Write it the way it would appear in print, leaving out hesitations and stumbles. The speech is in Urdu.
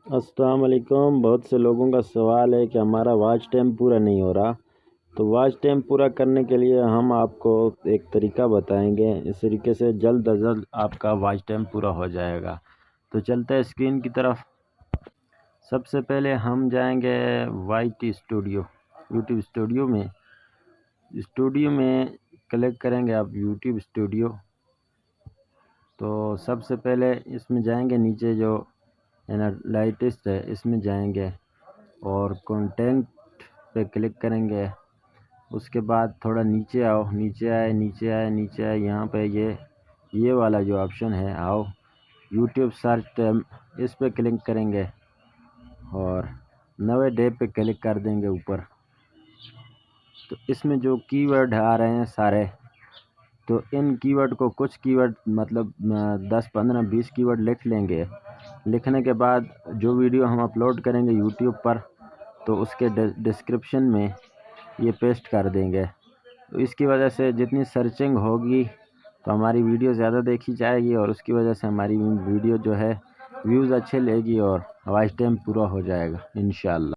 السلام علیکم۔ بہت سے لوگوں کا سوال ہے کہ ہمارا واچ ٹائم پورا نہیں ہو رہا، تو واچ ٹائم پورا کرنے کے لیے ہم آپ کو ایک طریقہ بتائیں گے۔ اس طریقے سے جلد از جلد آپ کا واچ ٹائم پورا ہو جائے گا۔ تو چلتے ہیں اسکرین کی طرف۔ سب سے پہلے ہم جائیں گے Y T studio, YouTube studio میں کلک کریں گے آپ یوٹیوب اسٹوڈیو۔ تو سب سے پہلے اس میں جائیں گے، نیچے جو لائٹسٹ ہے اس میں جائیں گے اور کنٹینٹ پہ کلک کریں گے۔ اس کے بعد تھوڑا نیچے آؤ، نیچے آئے یہاں پہ یہ والا جو آپشن ہے، آؤ یوٹیوب سرچ ٹیم، اس پہ کلک کریں گے اور نوے ڈے پہ کلک کر دیں گے اوپر۔ تو اس میں جو کی ورڈ آ رہے ہیں سارے، تو ان کی ورڈ کو کچھ کی ورڈ مطلب 10 15 20 کی ورڈ لکھ لیں گے۔ لکھنے کے بعد جو ویڈیو ہم اپلوڈ کریں گے یوٹیوب پر، تو اس کے ڈسکرپشن میں یہ پیسٹ کر دیں گے۔ تو اس کی وجہ سے جتنی سرچنگ ہوگی تو ہماری ویڈیو زیادہ دیکھی جائے گی، اور اس کی وجہ سے ہماری ویڈیو جو ہے ویوز اچھے لے گی اور واچ ٹائم پورا ہو جائے گا انشاءاللہ۔